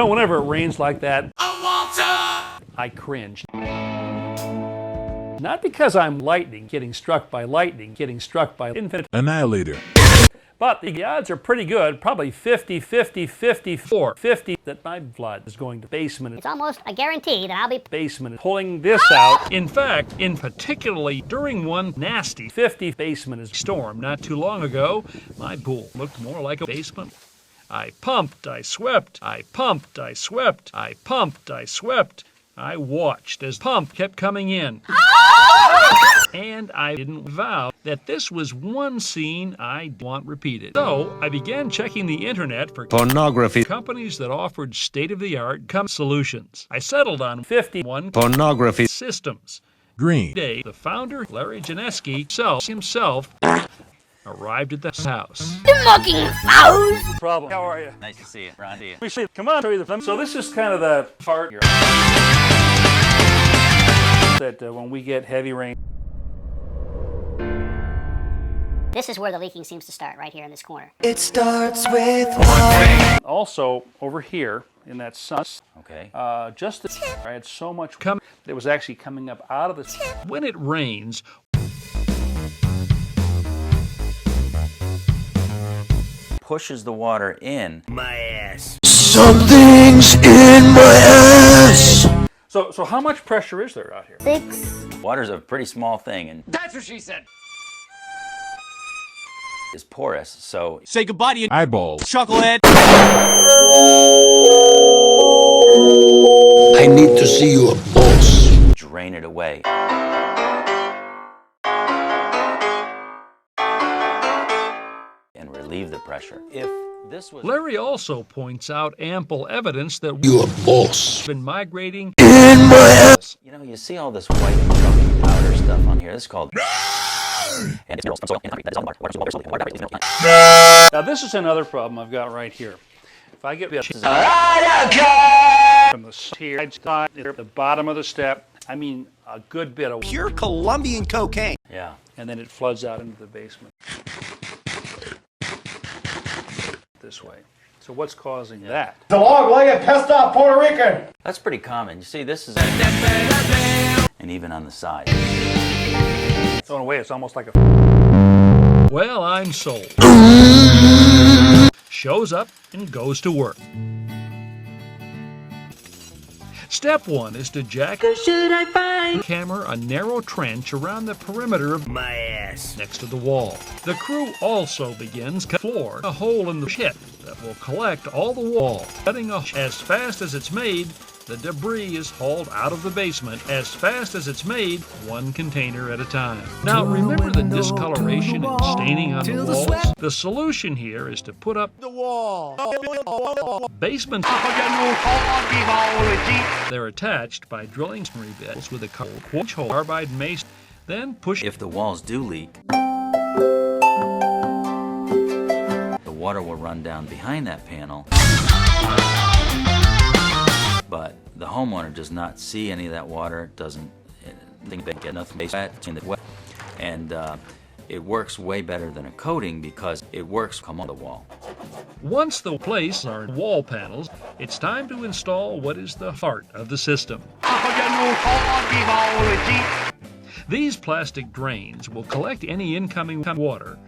know, whenever it rains like that, I cringe. Not because I'm lightning, getting struck by lightning, getting struck by infinite Annihilator. but the odds are pretty good, probably 50, 50, 54, 50 that my blood is going to basement. It's almost a guarantee that I'll be Basement pulling this out. In fact, in particularly during one nasty 50 basement storm not too long ago, my pool looked more like a basement. I pumped, I swept, I pumped, I swept, I pumped, I swept. I watched as pump kept coming in. And I didn't vow that this was one scene I want repeated. So I began checking the internet for Pornography. companies that offered state-of-the-art solutions. I settled on 51 Pornography. systems. Green. Day, the founder, Larry Janeski, himself arrived at the house. mocking foes. Problem. How are you? Nice to see you. Ron, to you. Come on, show you the film. So this is kind of the part here that when we get heavy rain. This is where the leaking seems to start, right here in this corner. It starts with one. Also, over here in that sun, Okay. I had so much coming that was actually coming up out of the. When it rains, Pushes the water in. Something's in my ass. so how much pressure is there out here? 6. Water's a pretty small thing, and That's what she said. is porous, so Say goodbye to your Eyeballs. chucklehead. I need to see you a boss. drain it away. And relieve the pressure. If this was Larry also points out ample evidence that You a boss. been migrating. In my ass. you know, you see all this white chunky powder stuff on here. This is called Now this is another problem I've got right here. If I get from the side, the bottom of the step, I mean a good bit of, Pure Colombian cocaine. Yeah. and then it floods out into the basement this way. So what's causing that? The long-legged, pissed-off Puerto Rican. That's pretty common. You see, this is and even on the side. So in a way, it's almost like a. Well, I'm sold. Shows up and goes to work. Step 1 is to jack hammer a narrow trench around the perimeter of my ass next to the wall. The crew also begins floor a hole in the pit that will collect all the wall. Cutting as fast as it's made, the debris is hauled out of the basement as fast as it's made, one container at a time. Now remember the discoloration and staining on the walls? The solution here is to put up The wall. basement. They're attached by drilling bits with a quartz carbide mace, then push. If the walls do leak, the water will run down behind that panel. But the homeowner does not see any of that water, doesn't think they get enough wet in the wet, and it works way better than a coating because it works come on the wall. Once the place are wall panels, it's time to install what is the heart of the system. These plastic drains will collect any incoming water